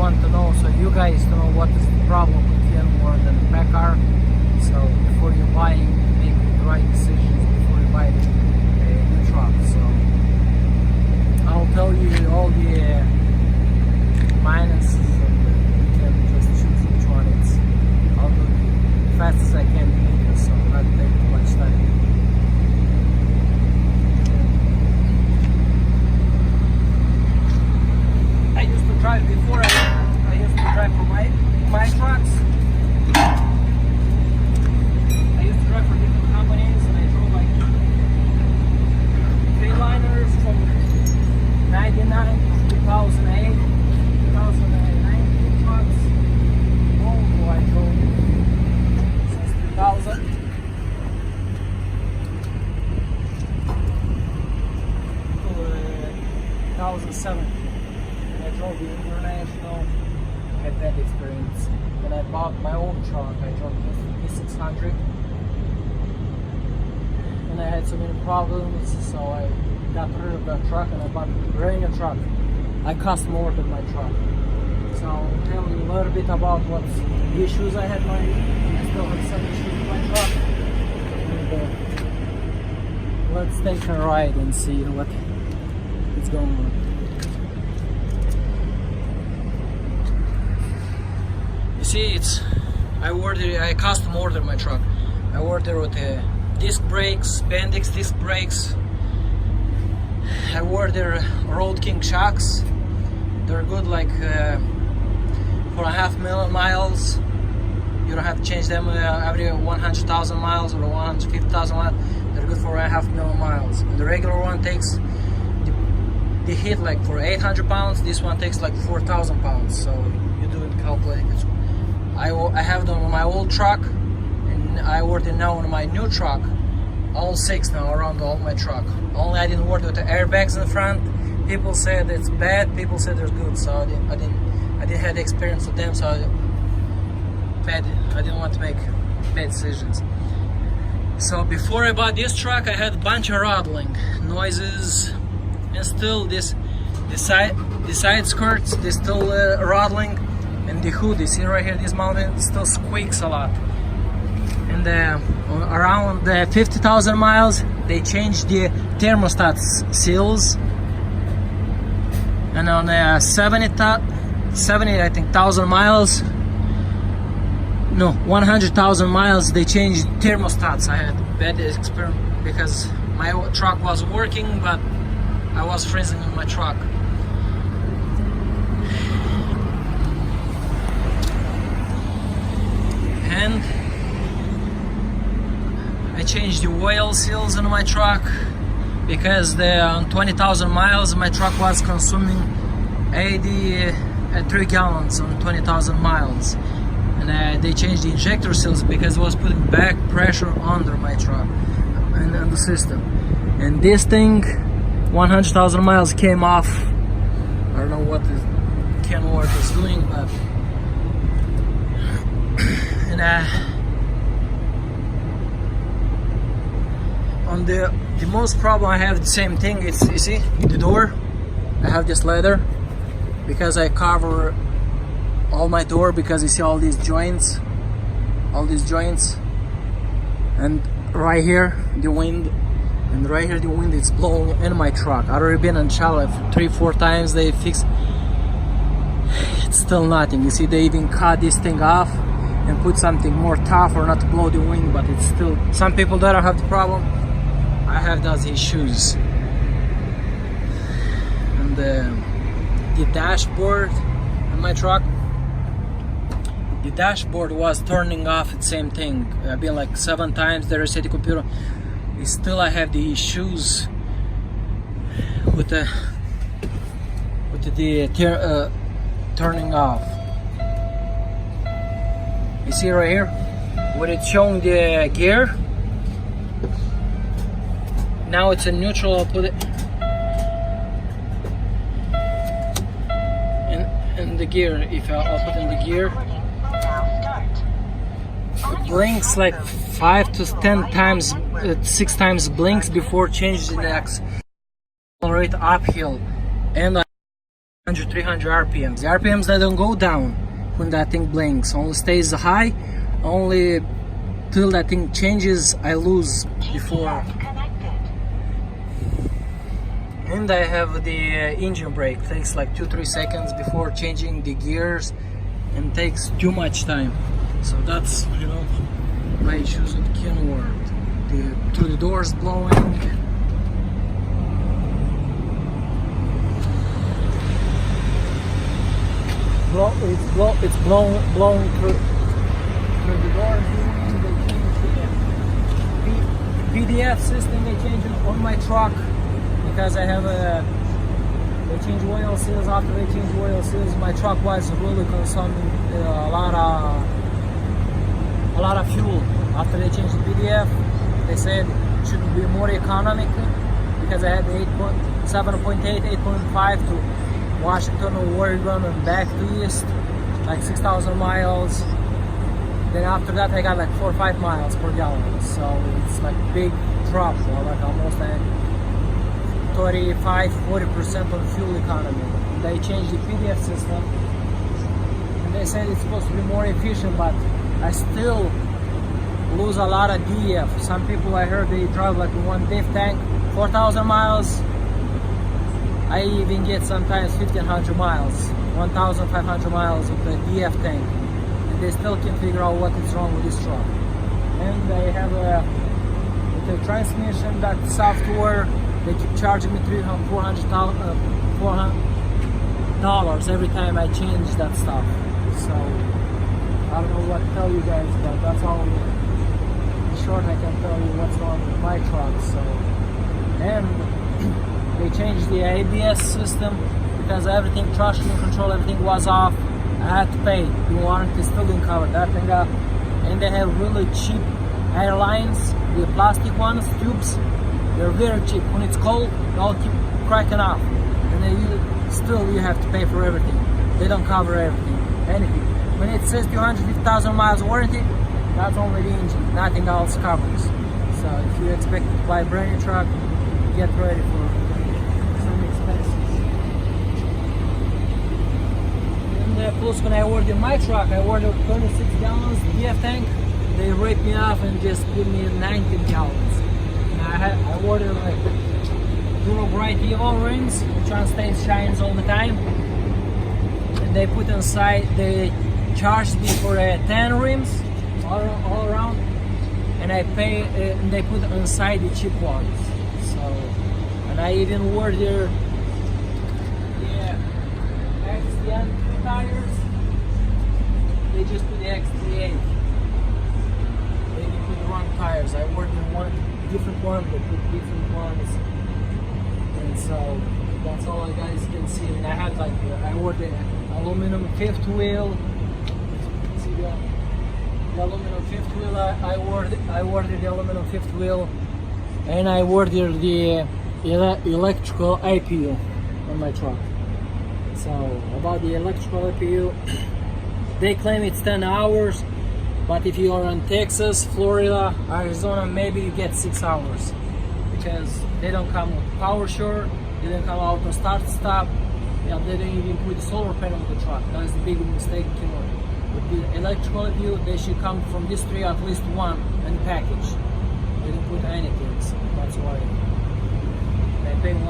want to know, so you guys to know what is the problem with Kenworth and Packard. So before you're buying, make the right decisions before you buy the new truck. So I'll tell you all the minuses, and you can just choose which one. I'll do it as fast as I can here, so not take too much time. Before I used to drive for my trucks. I used to drive for different companies, and I drove like Freightliner from 99 to 2008, 2009 trucks. Volvo I drove since 2000. 2007. I drove the International, I had that experience. When I bought my own truck, I drove the T-680, and I had so many problems, so I got rid of that truck and I bought a brand new truck. I custom ordered my truck. So I'll tell you a little bit about what issues I had. I still have some issues with my truck. And, let's take a ride and see what is going on. See, I custom ordered my truck. I ordered with disc brakes, Bendix disc brakes. I ordered Road King shocks. They're good, like 4.5 million miles. You don't have to change them every 100,000 miles or 150,000 miles. They're good for 1.5 million miles. And the regular one takes the hit like for 800 pounds. This one takes like 4,000 pounds. So you do it calculating. I have them on my old truck, and I ordered now on my new truck. All 6 now around all my truck. Only I didn't order with the airbags in the front. People said it's bad, people said they're good, so I didn't have the experience with them, so I didn't want to make bad decisions. So before I bought this truck, I had a bunch of rattling noises, and still the side skirts, they still rattling. And the hood, you see right here, this mountain still squeaks a lot. And around 50,000 miles, they changed the thermostat seals. And on 70 I think thousand miles, no, 100,000 miles, they changed thermostats. I had a bad experience because my truck was working, but I was freezing in my truck. And I changed the oil seals in my truck because on 20,000 miles my truck was consuming 3 gallons on 20,000 miles, and they changed the injector seals because it was putting back pressure under my truck and the system. And this thing, 100,000 miles, came off. I don't know what the Kenworth is doing, but on the most problem I have the same thing. It's, you see the door, I have this leather because I cover all my door, because you see all these joints, and right here the wind, and right here the wind is blowing in my truck. I've already been on Charlotte 3-4 times. They fixed, it's still nothing. You see, they even cut this thing off and put something more tough or not to blow the wind, but it's still, some people that don't have the problem. I have those issues. And the dashboard in my truck, the dashboard was turning off the same thing. I've been like 7 times there, reset the computer. Still I have the issues with the turning off. You see right here, when it's showing the gear, now it's in neutral. I'll put it in the gear. If I'll put in the gear, it blinks like 5 to 10 times, 6 times blinks before changing the accelerate uphill. And 300 RPMs. The RPMs, they don't go down when that thing blinks, only stays high, only till that thing changes. I lose before. And I have the engine brake, takes like 2-3 seconds before changing the gears, and takes too much time. So that's, you know, my issues with Kenworth. Through the doors blowing. It's blowing through the doors. They changed the PDF system. They changed it on my truck because I have they change oil seals. After they change oil seals, my truck was really consuming a lot of fuel. After they changed the PDF, they said it should be more economical because I had 7.8, 8.5 to Washington or Oregon and back to East, like 6,000 miles. Then after that I got like 4 or 5 miles per gallon. So it's like big drop, or like almost like 35-40% on fuel economy. They changed the PDF system and they said it's supposed to be more efficient, but I still lose a lot of DF. Some people I heard they drive like one diff tank 4,000 miles. I even get sometimes 1,500 miles, 1,500 miles of the DF tank, and they still can't figure out what is wrong with this truck. And they have with the transmission, that software, they keep charging me $400 every time I change that stuff. So I don't know what to tell you guys, but that's all in short I can tell you what's wrong with my truck. So, and they changed the ABS system because everything, traction control, everything was off. I had to pay. The warranty still didn't cover that thing up. And they have really cheap airlines, the plastic ones, tubes. They're very cheap. When it's cold, they all keep cracking off. And then you have to pay for everything. They don't cover everything, anything. When it says 250,000 miles warranty, that's only the engine, nothing else covers. So if you expect to buy a brand new truck, get ready for some expenses. And plus when I ordered my truck, I ordered 26 gallons DF tank. They raped me off and just put me in 19 gallons. And I ordered like Duro Bright Evo rims, which on stays shines all the time. And they put inside, they charged me for 10 rims all around, and I pay. And they put inside the cheap ones. So, and I even ordered the XDN tires. They just put the X38. They didn't put the wrong tires. I ordered one different one. They put different ones, and so that's all you guys can see. And I had like I ordered aluminum fifth wheel. See the aluminum fifth wheel. I ordered the aluminum fifth wheel, and I ordered the electrical APU on my truck. So about the electrical APU, they claim it's 10 hours, but if you are in Texas, Florida, Arizona, maybe you get 6 hours because they don't come with power shore, they don't come out to start stop. Yeah, they don't even put the solar panel on the truck. That's the big mistake. With the electrical APU, they should come from this tree at least one in the package. They didn't put anything, so that's why they paid $160,000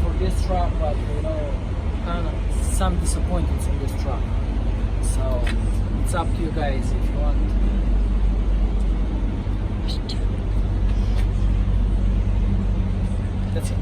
for this truck, but you know, kind of some disappointments in this truck. So it's up to you guys if you want. That's it.